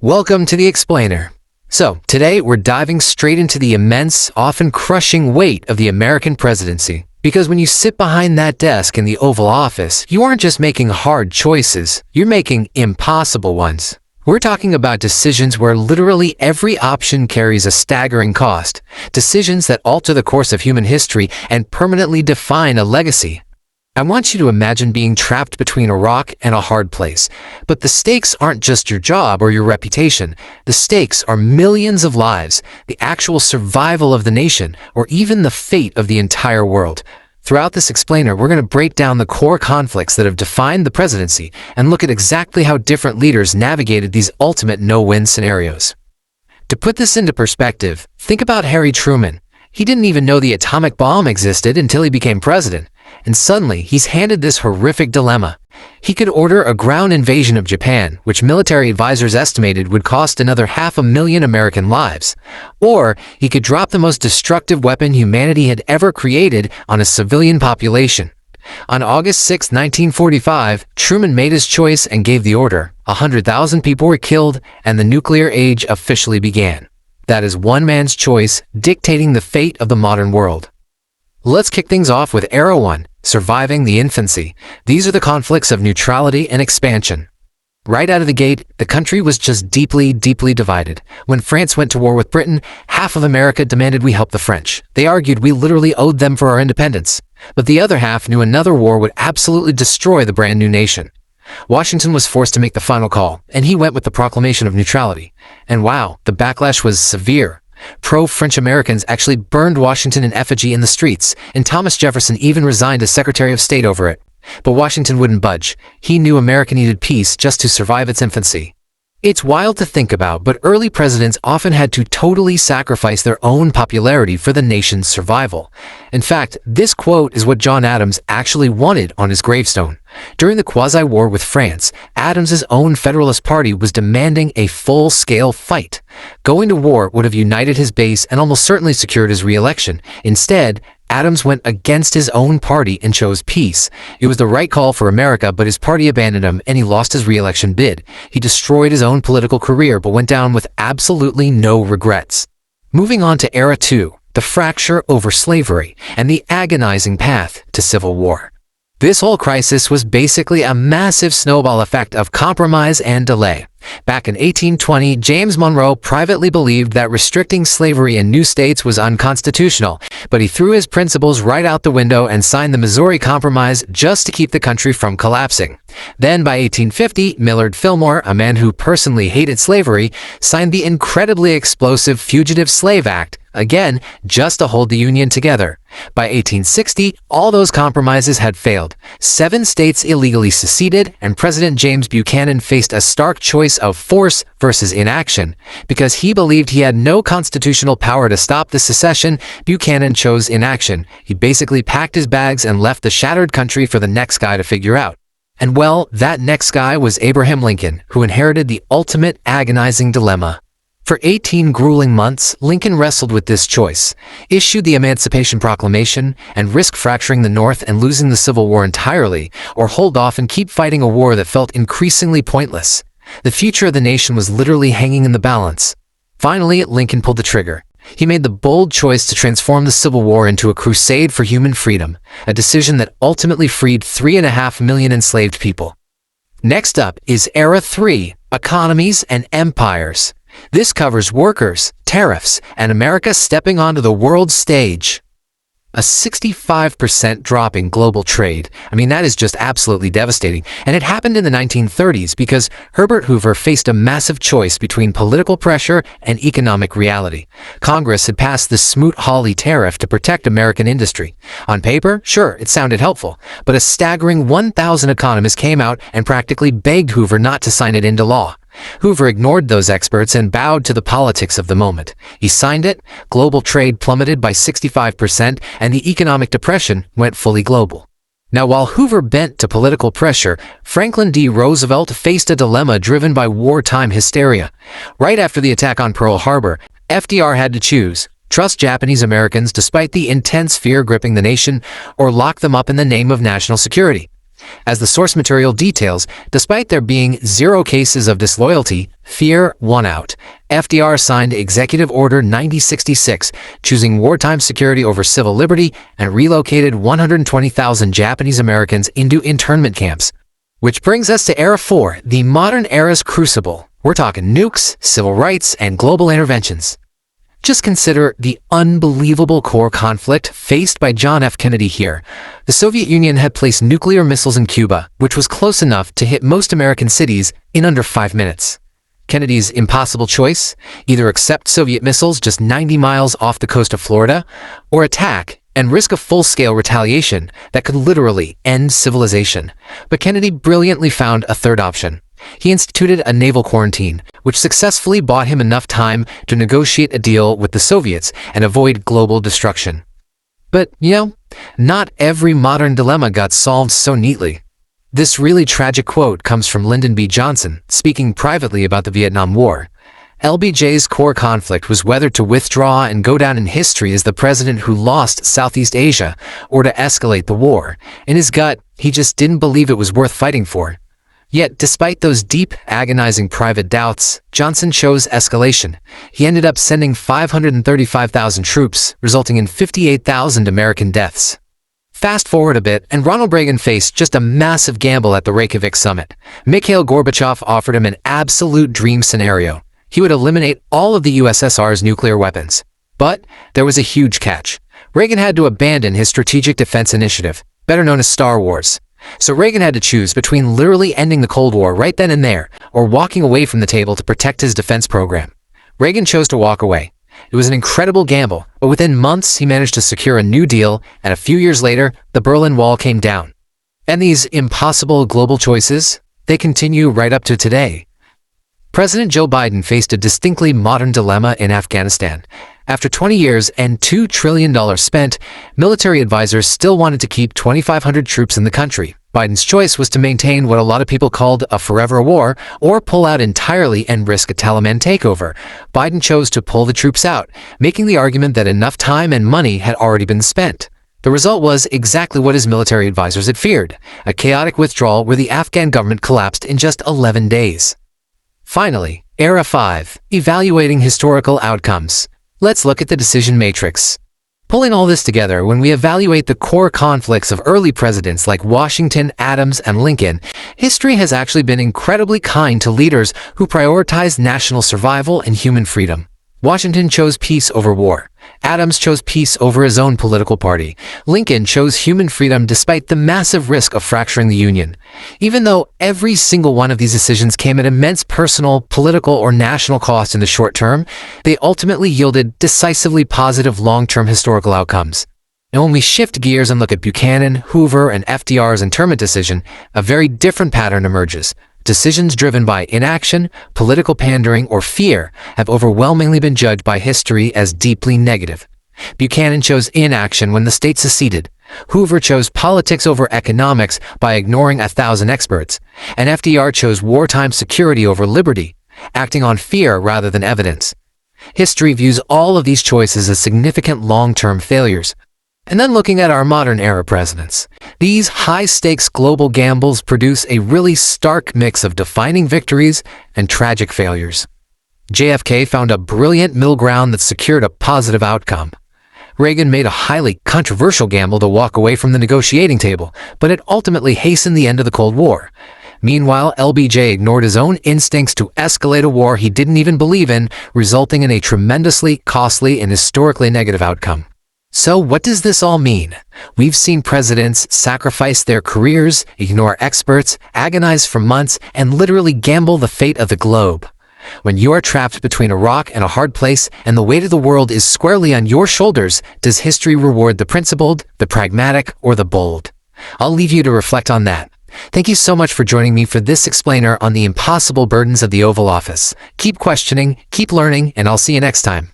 Welcome to the Explainer. So, today we're diving straight into the immense, often crushing weight of the American presidency. Because when you sit behind that desk in the Oval Office, you aren't just making hard choices, you're making impossible ones. We're talking about decisions where literally every option carries a staggering cost. Decisions that alter the course of human history and permanently define a legacy. I want you to imagine being trapped between a rock and a hard place. But the stakes aren't just your job or your reputation. The stakes are millions of lives, the actual survival of the nation, or even the fate of the entire world. Throughout this explainer, we're going to break down the core conflicts that have defined the presidency and look at exactly how different leaders navigated these ultimate no-win scenarios. To put this into perspective, think about Harry Truman. He didn't even know the atomic bomb existed until he became president. And suddenly, he's handed this horrific dilemma. He could order a ground invasion of Japan, which military advisors estimated would cost another 500,000 American lives. Or he could drop the most destructive weapon humanity had ever created on a civilian population. On August 6, 1945, Truman made his choice and gave the order. 100,000 people were killed, and the nuclear age officially began. That is one man's choice dictating the fate of the modern world. Let's kick things off with Era 1, surviving the infancy. These are the conflicts of neutrality and expansion. Right out of the gate, the country was just deeply divided. When France went to war with Britain, half of America demanded we help the French. They argued we literally owed them for our independence. But the other half knew another war would absolutely destroy the brand new nation. Washington was forced to make the final call, and he went with the proclamation of neutrality. And wow, the backlash was severe. Pro-French Americans actually burned Washington in effigy in the streets, and Thomas Jefferson even resigned as Secretary of State over it. But Washington wouldn't budge. He knew America needed peace just to survive its infancy. It's wild to think about, but early presidents often had to totally sacrifice their own popularity for the nation's survival. In fact, this quote is what John Adams actually wanted on his gravestone. During the quasi-war with France, Adams's own Federalist Party was demanding a full-scale fight. Going to war would have united his base and almost certainly secured his re-election. Instead, Adams went against his own party and chose peace. It was the right call for America, but his party abandoned him and he lost his re-election bid. He destroyed his own political career but went down with absolutely no regrets. Moving on to Era 2, the fracture over slavery and the agonizing path to civil war. This whole crisis was basically a massive snowball effect of compromise and delay. Back in 1820, James Monroe privately believed that restricting slavery in new states was unconstitutional, but he threw his principles right out the window and signed the Missouri Compromise just to keep the country from collapsing. Then by 1850, Millard Fillmore, a man who personally hated slavery, signed the incredibly explosive Fugitive Slave Act, again, just to hold the Union together. By 1860, all those compromises had failed. 7 states illegally seceded, and President James Buchanan faced a stark choice of force versus inaction. Because he believed he had no constitutional power to stop the secession, Buchanan chose inaction. He basically packed his bags and left the shattered country for the next guy to figure out. And well, that next guy was Abraham Lincoln, who inherited the ultimate agonizing dilemma. For 18 grueling months, Lincoln wrestled with this choice, issued the Emancipation Proclamation, and risk fracturing the North and losing the Civil War entirely, or hold off and keep fighting a war that felt increasingly pointless. The future of the nation was literally hanging in the balance. Finally, Lincoln pulled the trigger. He made the bold choice to transform the Civil War into a crusade for human freedom, a decision that ultimately freed 3.5 million enslaved people. Next up is Era 3, Economies and Empires. This covers workers, tariffs, and America stepping onto the world stage. A 65% drop in global trade. That is just absolutely devastating. And it happened in the 1930s because Herbert Hoover faced a massive choice between political pressure and economic reality. Congress had passed the Smoot-Hawley tariff to protect American industry. On paper, sure, it sounded helpful, but a staggering 1,000 economists came out and practically begged Hoover not to sign it into law. Hoover ignored those experts and bowed to the politics of the moment. He signed it, global trade plummeted by 65%, and the economic depression went fully global. Now, while Hoover bent to political pressure, Franklin D. Roosevelt faced a dilemma driven by wartime hysteria. Right after the attack on Pearl Harbor, FDR had to choose: trust Japanese Americans despite the intense fear gripping the nation, or lock them up in the name of national security. As the source material details, despite there being 0 cases of disloyalty, fear won out. FDR signed Executive Order 9066, choosing wartime security over civil liberty, and relocated 120,000 Japanese Americans into internment camps. Which brings us to Era 4, the modern era's crucible. We're talking nukes, civil rights, and global interventions. Just consider the unbelievable core conflict faced by John F. Kennedy here. The Soviet Union had placed nuclear missiles in Cuba, which was close enough to hit most American cities in under 5 minutes. Kennedy's impossible choice: either accept Soviet missiles just 90 miles off the coast of Florida, or attack and risk a full-scale retaliation that could literally end civilization. But Kennedy brilliantly found a third option. He instituted a naval quarantine, which successfully bought him enough time to negotiate a deal with the Soviets and avoid global destruction. But, not every modern dilemma got solved so neatly. This really tragic quote comes from Lyndon B. Johnson, speaking privately about the Vietnam War. LBJ's core conflict was whether to withdraw and go down in history as the president who lost Southeast Asia, or to escalate the war. In his gut, he just didn't believe it was worth fighting for. Yet, despite those deep, agonizing private doubts, Johnson chose escalation. He ended up sending 535,000 troops, resulting in 58,000 American deaths. Fast forward a bit, and Ronald Reagan faced just a massive gamble at the Reykjavik summit. Mikhail Gorbachev offered him an absolute dream scenario. He would eliminate all of the USSR's nuclear weapons. But there was a huge catch. Reagan had to abandon his Strategic Defense Initiative, better known as Star Wars. So Reagan had to choose between literally ending the Cold War right then and there, or walking away from the table to protect his defense program. Reagan chose to walk away. It was an incredible gamble, but within months he managed to secure a new deal, and a few years later, the Berlin Wall came down. And these impossible global choices, they continue right up to today. President Joe Biden faced a distinctly modern dilemma in Afghanistan. After 20 years and $2 trillion spent, military advisors still wanted to keep 2,500 troops in the country. Biden's choice was to maintain what a lot of people called a forever war, or pull out entirely and risk a Taliban takeover. Biden chose to pull the troops out, making the argument that enough time and money had already been spent. The result was exactly what his military advisors had feared: a chaotic withdrawal where the Afghan government collapsed in just 11 days. Finally, Era 5, evaluating historical outcomes. Let's look at the decision matrix. Pulling all this together, when we evaluate the core conflicts of early presidents like Washington, Adams, and Lincoln, history has actually been incredibly kind to leaders who prioritized national survival and human freedom. Washington chose peace over war. Adams chose peace over his own political party. Lincoln chose human freedom despite the massive risk of fracturing the Union. Even though every single one of these decisions came at immense personal, political, or national cost in the short term, they ultimately yielded decisively positive long-term historical outcomes. And when we shift gears and look at Buchanan, Hoover, and FDR's internment decision, a very different pattern emerges. Decisions driven by inaction, political pandering, or fear have overwhelmingly been judged by history as deeply negative. Buchanan chose inaction when the state seceded. Hoover chose politics over economics by ignoring 1,000 experts. And FDR chose wartime security over liberty, acting on fear rather than evidence. History views all of these choices as significant long-term failures. And then looking at our modern era presidents, these high-stakes global gambles produce a really stark mix of defining victories and tragic failures. JFK found a brilliant middle ground that secured a positive outcome. Reagan made a highly controversial gamble to walk away from the negotiating table, but it ultimately hastened the end of the Cold War. Meanwhile, LBJ ignored his own instincts to escalate a war he didn't even believe in, resulting in a tremendously costly and historically negative outcome. So what does this all mean? We've seen presidents sacrifice their careers, ignore experts, agonize for months, and literally gamble the fate of the globe. When you are trapped between a rock and a hard place and the weight of the world is squarely on your shoulders, does history reward the principled, the pragmatic, or the bold? I'll leave you to reflect on that. Thank you so much for joining me for this explainer on the impossible burdens of the Oval Office. Keep questioning, keep learning, and I'll see you next time.